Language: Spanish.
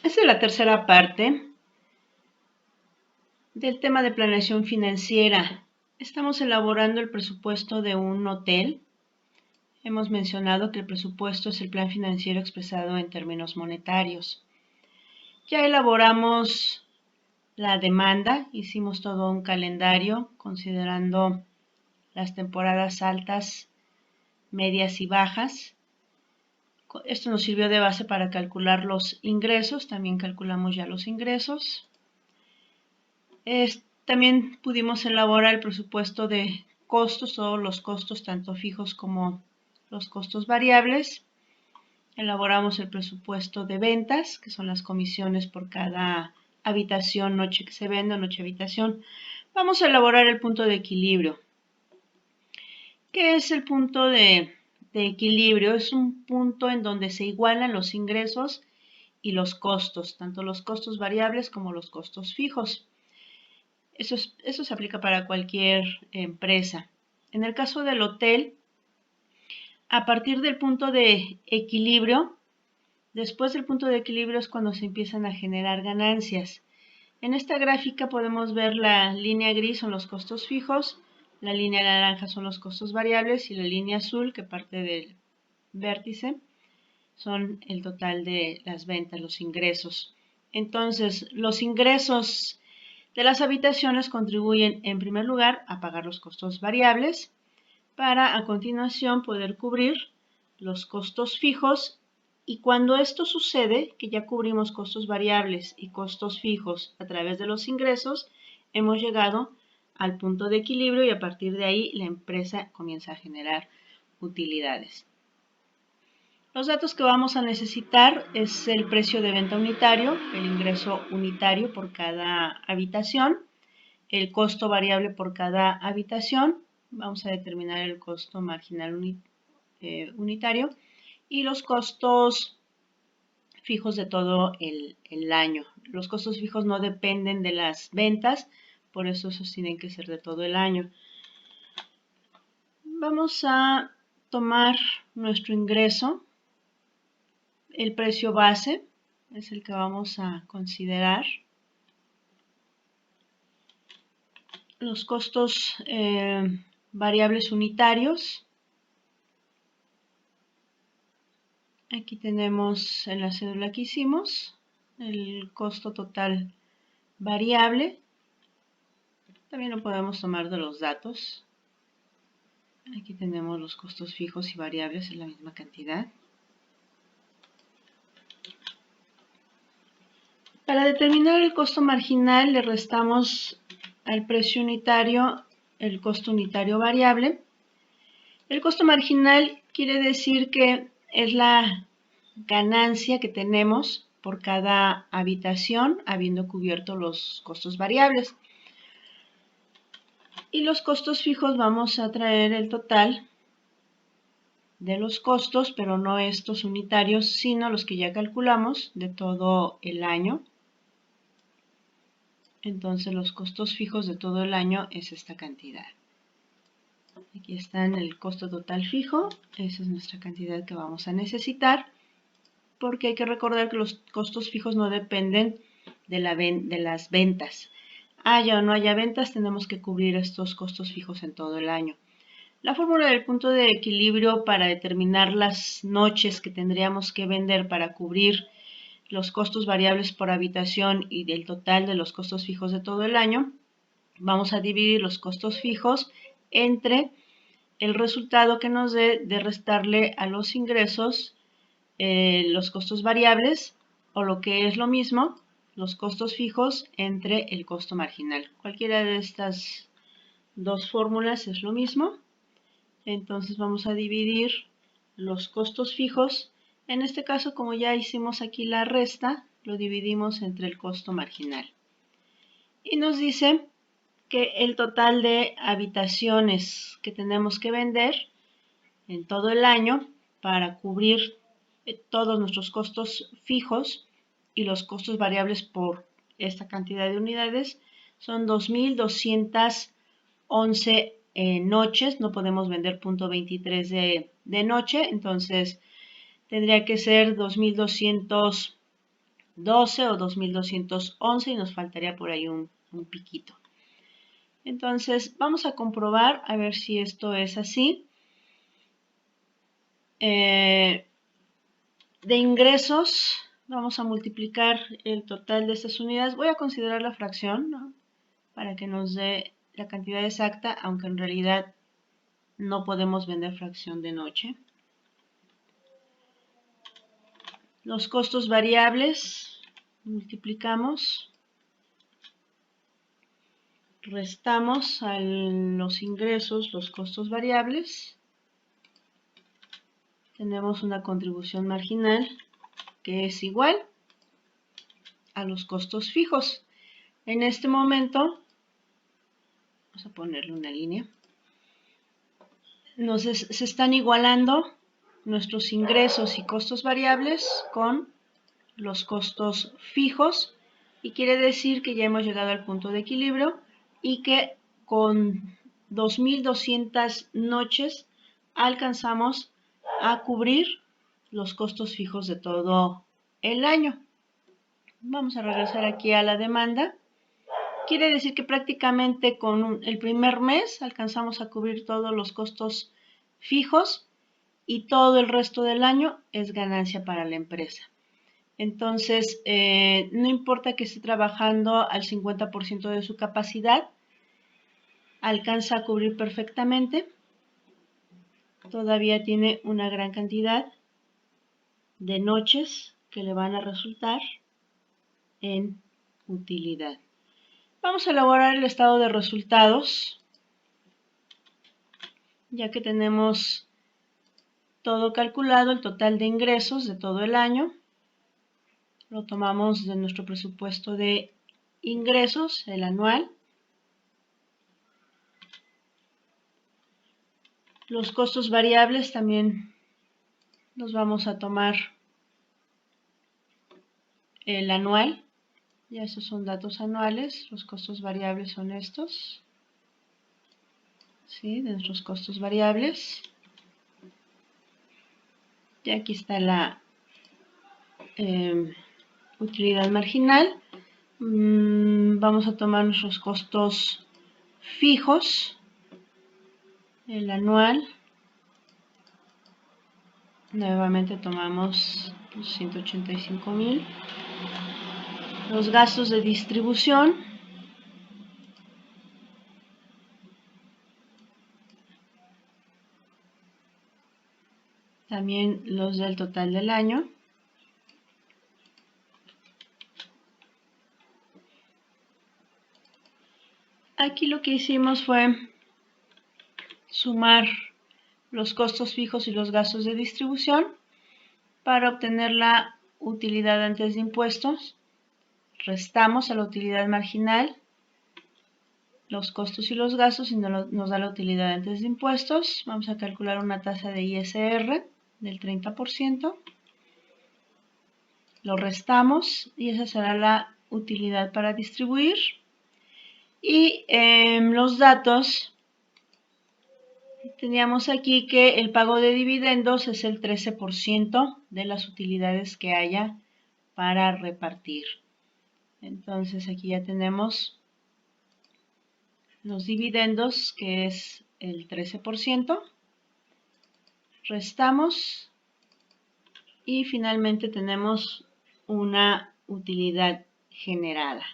Esta es la tercera parte del tema de planeación financiera. Estamos elaborando el presupuesto de un hotel. Hemos mencionado que el presupuesto es el plan financiero expresado en términos monetarios. Ya elaboramos la demanda, hicimos todo un calendario considerando las temporadas altas, medias y bajas. Esto nos sirvió de base para calcular los ingresos, también calculamos ya los ingresos. También pudimos elaborar el presupuesto de costos, todos los costos, tanto fijos como los costos variables. Elaboramos el presupuesto de ventas, que son las comisiones por cada habitación, noche que se vende, noche habitación. Vamos a elaborar el punto de equilibrio. ¿Qué es el punto de equilibrio? Es un punto en donde se igualan los ingresos y los costos, tanto los costos variables como los costos fijos. Eso se aplica para cualquier empresa. En el caso del hotel, a partir del punto de equilibrio, después del punto de equilibrio es cuando se empiezan a generar ganancias. En esta gráfica podemos ver la línea gris son los costos fijos, la línea naranja son los costos variables y la línea azul, que parte del vértice, son el total de las ventas, los ingresos. Entonces, los ingresos de las habitaciones contribuyen en primer lugar a pagar los costos variables para a continuación poder cubrir los costos fijos, y cuando esto sucede, que ya cubrimos costos variables y costos fijos a través de los ingresos, hemos llegado al punto de equilibrio y a partir de ahí la empresa comienza a generar utilidades. Los datos que vamos a necesitar es el precio de venta unitario, el ingreso unitario por cada habitación, el costo variable por cada habitación, vamos a determinar el costo marginal unitario y los costos fijos de todo el año. Los costos fijos no dependen de las ventas, por eso esos tienen que ser de todo el año. Vamos a tomar nuestro ingreso. El precio base es el que vamos a considerar. Los costos variables unitarios. Aquí tenemos en la cédula que hicimos el costo total variable. También lo podemos tomar de los datos. Aquí tenemos los costos fijos y variables en la misma cantidad. Para determinar el costo marginal le restamos al precio unitario el costo unitario variable. El costo marginal quiere decir que es la ganancia que tenemos por cada habitación habiendo cubierto los costos variables. Y los costos fijos vamos a traer el total de los costos, pero no estos unitarios, sino los que ya calculamos de todo el año. Entonces los costos fijos de todo el año es esta cantidad. Aquí está en el costo total fijo, esa es nuestra cantidad que vamos a necesitar, porque hay que recordar que los costos fijos no dependen de las ventas. Haya o no haya ventas, tenemos que cubrir estos costos fijos en todo el año. La fórmula del punto de equilibrio para determinar las noches que tendríamos que vender para cubrir los costos variables por habitación y del total de los costos fijos de todo el año, vamos a dividir los costos fijos entre el resultado que nos dé de restarle a los ingresos los costos variables, o lo que es lo mismo, los costos fijos entre el costo marginal. Cualquiera de estas dos fórmulas es lo mismo. Entonces vamos a dividir los costos fijos. En este caso, como ya hicimos aquí la resta, lo dividimos entre el costo marginal. Y nos dice que el total de habitaciones que tenemos que vender en todo el año para cubrir todos nuestros costos fijos y los costos variables por esta cantidad de unidades son 2.211 noches. No podemos vender .23 de noche, entonces tendría que ser 2.200 2012 o 2211 y nos faltaría por ahí un piquito. Entonces vamos a comprobar a ver si esto es así. De ingresos vamos a multiplicar el total de estas unidades. Voy a considerar la fracción, ¿no?, para que nos dé la cantidad exacta, aunque en realidad no podemos vender fracción de noche. Los costos variables, multiplicamos, restamos a los ingresos los costos variables. Tenemos una contribución marginal que es igual a los costos fijos. En este momento, vamos a ponerle una línea, se están igualando nuestros ingresos y costos variables con los costos fijos, y quiere decir que ya hemos llegado al punto de equilibrio y que con 2.200 noches alcanzamos a cubrir los costos fijos de todo el año. Vamos a regresar aquí a la demanda. Quiere decir que prácticamente con el primer mes alcanzamos a cubrir todos los costos fijos y todo el resto del año es ganancia para la empresa. Entonces, no importa que esté trabajando al 50% de su capacidad, alcanza a cubrir perfectamente. Todavía tiene una gran cantidad de noches que le van a resultar en utilidad. Vamos a elaborar el estado de resultados, ya que tenemos todo calculado, el total de ingresos de todo el año. Lo tomamos de nuestro presupuesto de ingresos, el anual. Los costos variables también los vamos a tomar el anual. Ya esos son datos anuales. Los costos variables son estos, ¿sí?, de nuestros costos variables. Y aquí está la utilidad marginal. Vamos a tomar nuestros costos fijos, el anual. Nuevamente tomamos 185,000. Los gastos de distribución, también los del total del año. Aquí lo que hicimos fue sumar los costos fijos y los gastos de distribución para obtener la utilidad antes de impuestos. Restamos a la utilidad marginal los costos y los gastos y nos da la utilidad antes de impuestos. Vamos a calcular una tasa de ISR del 30%. Lo restamos y esa será la utilidad para distribuir. Y los datos, teníamos aquí que el pago de dividendos es el 13% de las utilidades que haya para repartir. Entonces aquí ya tenemos los dividendos, que es el 13%. Restamos y finalmente tenemos una utilidad generada.